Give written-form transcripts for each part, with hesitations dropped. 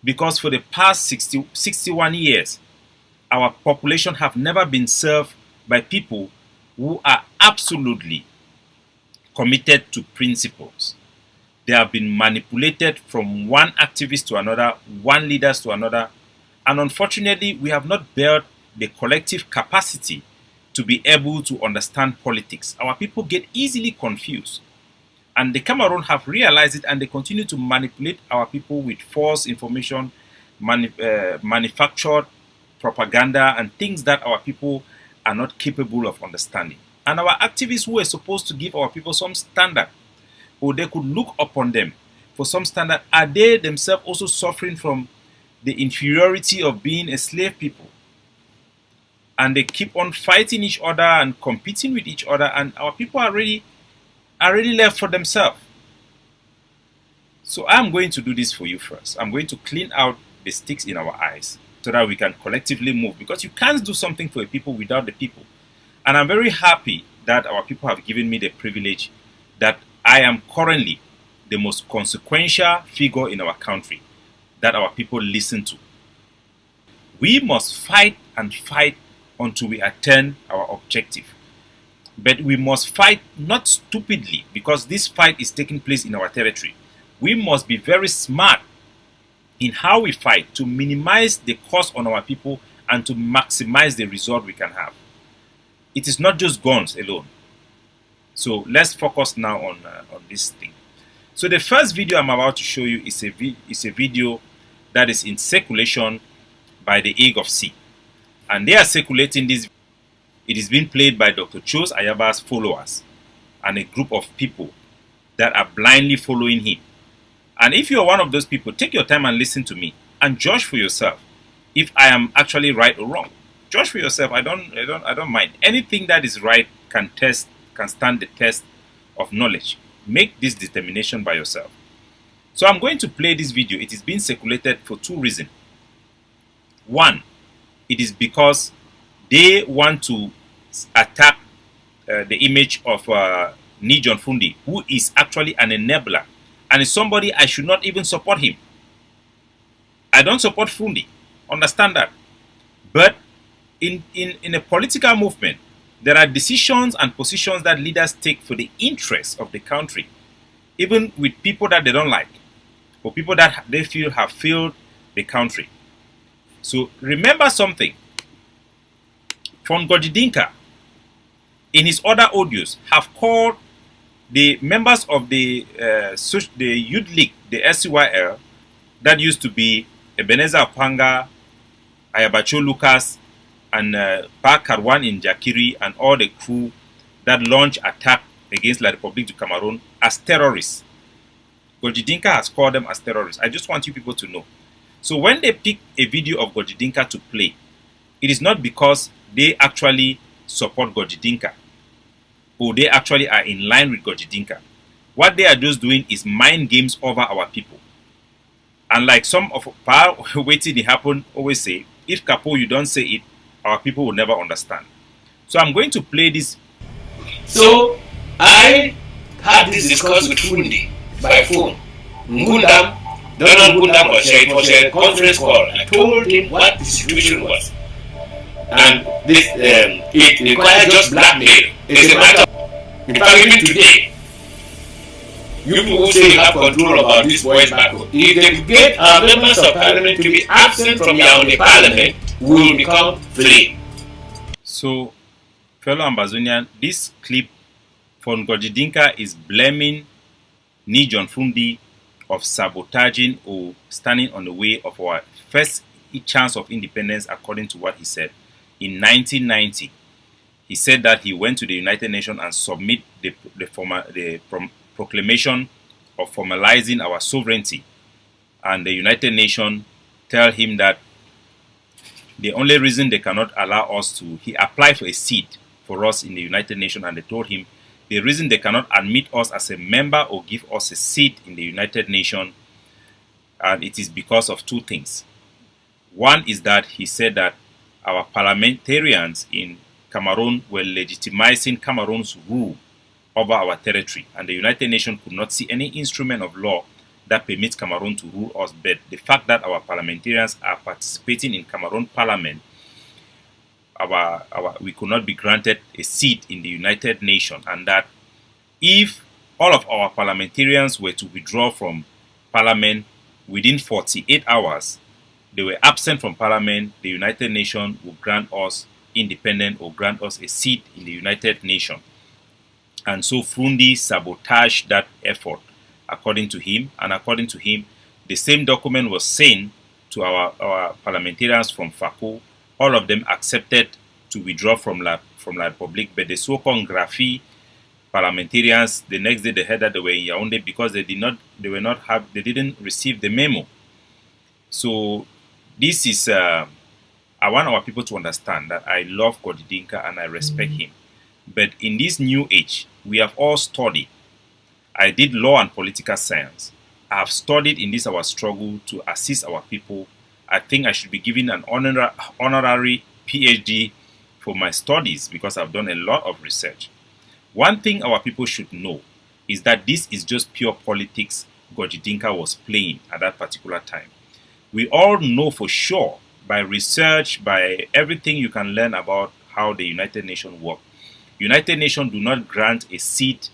because for the past 61 years, our population have never been served by people who are absolutely committed to principles. They have been manipulated from one activist to another, one leader to another, and unfortunately, we have not built the collective capacity to be able to understand politics. Our people get easily confused. And the Cameroon have realized it, and they continue to manipulate our people with false information, manufactured propaganda, and things that our people are not capable of understanding. And our activists who are supposed to give our people some standard, or they could look upon them for some standard, are they themselves also suffering from the inferiority of being a slave people? And they keep on fighting each other and competing with each other, and our people are really left for themselves. So I'm going to do this for you first. I'm going to clean out the sticks in our eyes so that we can collectively move, because you can't do something for the people without the people. And I'm very happy that our people have given me the privilege that I am currently the most consequential figure in our country that our people listen to. We must fight and fight until we attain our objective. But we must fight not stupidly, because this fight is taking place in our territory. We must be very smart in how we fight to minimize the cost on our people and to maximize the result we can have. It is not just guns alone. So let's focus now on this thing. So the first video I'm about to show you is a video that is in circulation by the Hrh C. And they are circulating this. It is being played by Dr. Chose Ayaba's followers and a group of people that are blindly following him. And if you are one of those people, take your time and listen to me and judge for yourself if I am actually right or wrong. Judge for yourself. I don't mind. Anything that is right can stand the test of knowledge. Make this determination by yourself. So I'm going to play this video. It is being circulated for two reasons. One, it is because they want to attack the image of Ni John Fru Ndi, who is actually an enabler and is somebody I should not even support him. I don't support Fru Ndi. Understand that. But in a political movement, there are decisions and positions that leaders take for the interests of the country, even with people that they don't like, or people that they feel have failed the country. So remember something. Fongum Gorji Dinka, in his other audios, have called the members of the Youth League, the SCYL, that used to be Ebenezer Apanga, Ayabacho Lucas, and Park Karwan in Jakiri, and all the crew that launched attack against La République du Cameroun as terrorists. Gorji Dinka has called them as terrorists. I just want you people to know. So when they pick a video of Gorji Dinka to play, it is not because they actually support Gorji Dinka or they actually are in line with Gorji Dinka. What they are just doing is mind games over our people. And like some of our waiting it happen always say, if Kapo you don't say it, our people will never understand. So I'm going to play this. So I had this discussion with Fru Ndi by phone. Ngundam, Donald Ngundam was a conference call. I told him what the situation was. And this it requires just blackmail. It's a matter of, in fact, even today, you people who say you have control about these boys back home, if they get our members of parliament to be absent from Yaoundé parliament, we will become free. So, fellow Ambazonian, this clip from Gorji Dinka is blaming Ni John Fru Ndi of sabotaging or standing on the way of our first chance of independence, according to what he said. In 1990, he said that he went to the United Nations and submit the proclamation of formalizing our sovereignty. And the United Nations tell him that the only reason they cannot allow us to, he applied for a seat for us in the United Nations, and they told him the reason they cannot admit us as a member or give us a seat in the United Nations, and it is because of two things. One is that he said that our parliamentarians in Cameroon were legitimizing Cameroon's rule over our territory, and the United Nations could not see any instrument of law that permits Cameroon to rule us, but the fact that our parliamentarians are participating in Cameroon Parliament, we could not be granted a seat in the United Nations, and that if all of our parliamentarians were to withdraw from Parliament within 48 hours, they were absent from Parliament, the United Nations would grant us independence or grant us a seat in the United Nations. And so Fru Ndi sabotaged that effort, according to him. And according to him, the same document was sent to our parliamentarians from FACO. All of them accepted to withdraw from La Republique, but the so-called Grafi parliamentarians, the next day they heard that they were in Yaoundé because they didn't receive the memo. So this is I want our people to understand that I love Gorji Dinka and I respect him. But in this new age, we have all studied. I did law and political science. I have studied in this our struggle to assist our people. I think I should be given an honorary PhD for my studies because I've done a lot of research. One thing our people should know is that this is just pure politics Gorji Dinka was playing at that particular time. We all know for sure by research, by everything you can learn about how the United Nations work. United Nations do not grant a seat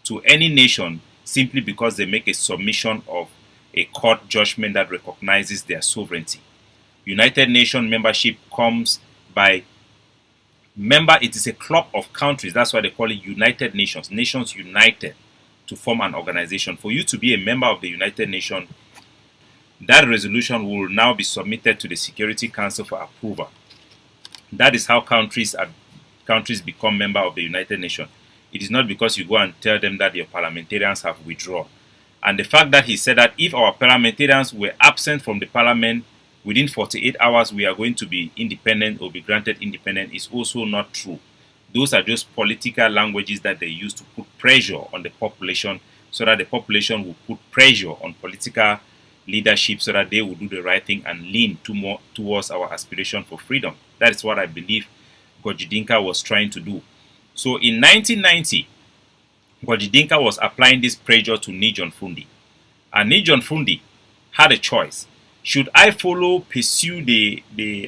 to any nation simply because they make a submission of a court judgment that recognizes their sovereignty. United Nations membership comes by it is a club of countries. That's why they call it United Nations. Nations united to form an organization. For you to be a member of the United Nations, that resolution will now be submitted to the Security Council for approval. That is how countries become member of the United Nations. It is not because you go and tell them that your parliamentarians have withdrawn. And the fact that he said that if our parliamentarians were absent from the parliament within 48 hours, we are going to be independent or be granted independence is also not true. Those are just political languages that they use to put pressure on the population so that the population will put pressure on political leadership so that they will do the right thing and lean towards our aspiration for freedom. That is what I believe Gorji Dinka was trying to do. So in 1990, Gorji Dinka was applying this pressure to Ni John Fru Ndi. And Ni John Fru Ndi had a choice. Should I pursue the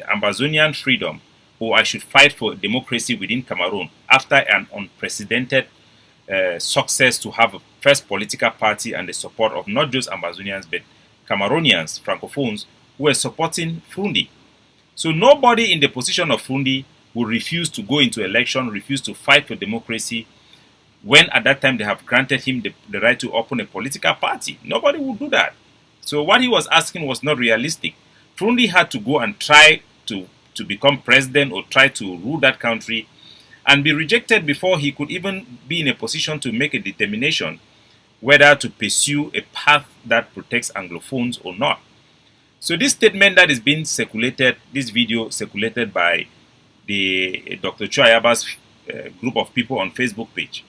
Ambazonian freedom, or I should fight for democracy within Cameroon after an unprecedented success to have a first political party and the support of not just Ambazonians but Cameroonians, Francophones, who were supporting Fru Ndi. So nobody in the position of Fru Ndi would refuse to go into election, refuse to fight for democracy, when at that time they have granted him the right to open a political party. Nobody would do that. So what he was asking was not realistic. Fru Ndi had to go and try to become president or try to rule that country and be rejected before he could even be in a position to make a determination whether to pursue a path that protects Anglophones or not. So this statement that is being circulated, this video circulated by the Dr. Chuayaba's group of people on Facebook page,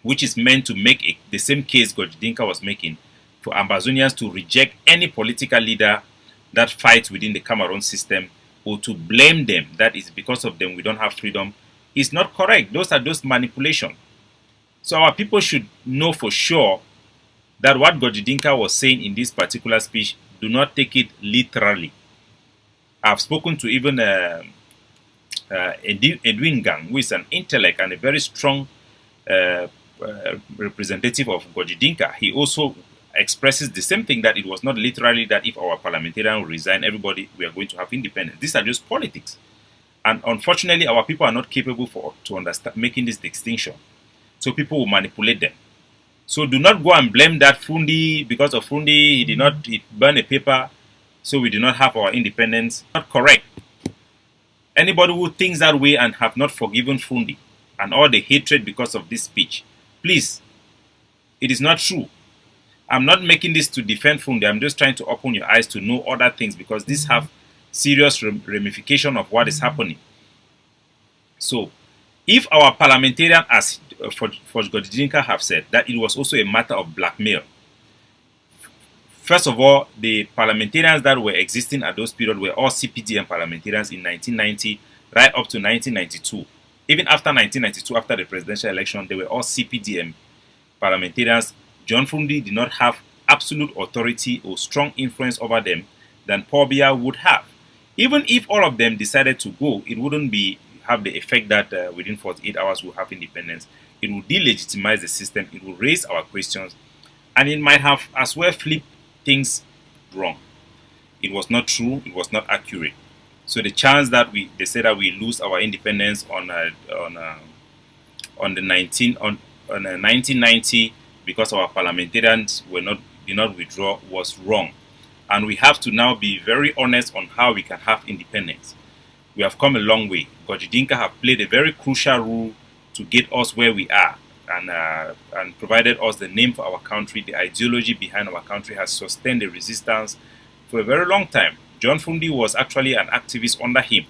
which is meant to make the same case Gorji Dinka was making for Ambazonians to reject any political leader that fights within the Cameroon system or to blame them that is because of them we don't have freedom is not correct. Those are just manipulation. So our people should know for sure that what Gorji Dinka was saying in this particular speech, do not take it literally. I've spoken to even Edwin Gang, who is an intellect and a very strong representative of Gorji Dinka. He also expresses the same thing, that it was not literally that if our parliamentarian resign, everybody, we are going to have independence. These are just politics. And unfortunately, our people are not capable to understand making this distinction. So people will manipulate them. So do not go and blame that Fru Ndi, because of Fru Ndi, he burned a paper, so we do not have our independence. Not correct. Anybody who thinks that way and have not forgiven Fru Ndi and all the hatred because of this speech, please, it is not true. I'm not making this to defend Fru Ndi. I'm just trying to open your eyes to know other things, because these have serious ramification of what is happening. So, if our parliamentarian, as for Gorji Dinka have said, that it was also a matter of blackmail. First of all, the parliamentarians that were existing at those periods were all CPDM parliamentarians in 1990, right up to 1992. Even after 1992, after the presidential election, they were all CPDM parliamentarians. John Fru Ndi did not have absolute authority or strong influence over them than Paul Biya would have. Even if all of them decided to go, it wouldn't have the effect that within 48 hours we'll have independence. It will delegitimize the system, it will raise our questions, and it might have as well flipped things wrong. It was not true, it was not accurate. So the chance that they say that we lose our independence on 1990 because our parliamentarians did not withdraw was wrong. And we have to now be very honest on how we can have independence. We have come a long way. Gorji Dinka have played a very crucial role to get us where we are, and provided us the name for our country. The ideology behind our country has sustained the resistance for a very long time. John Fru Ndi was actually an activist under him.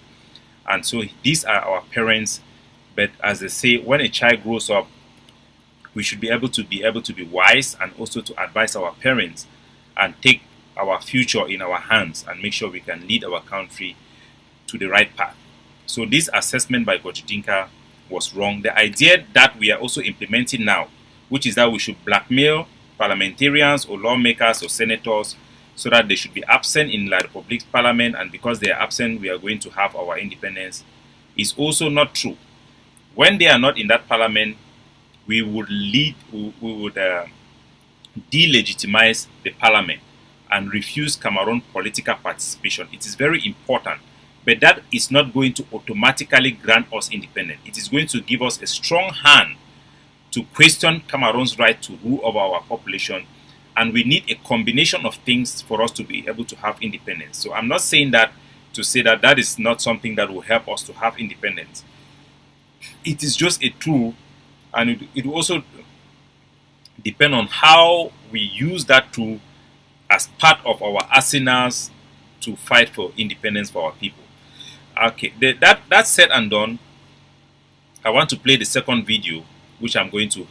And so these are our parents. But as they say, when a child grows up, we should be able to be wise and also to advise our parents and take our future in our hands and make sure we can lead our country to the right path. So this assessment by Gorji Dinka was wrong. The idea that we are also implementing now, which is that we should blackmail parliamentarians or lawmakers or senators so that they should be absent in La Republic's parliament, and because they are absent, we are going to have our independence, is also not true. When they are not in that parliament, we would delegitimize the parliament and refuse Cameroon political participation. It is very important. But that is not going to automatically grant us independence. It is going to give us a strong hand to question Cameroon's right to rule over our population. And we need a combination of things for us to be able to have independence. So I'm not saying that to say that that is not something that will help us to have independence. It is just a tool, and it will also depend on how we use that tool as part of our arsenals to fight for independence for our people. Okay, that's said and done. I want to play the second video, which I'm going to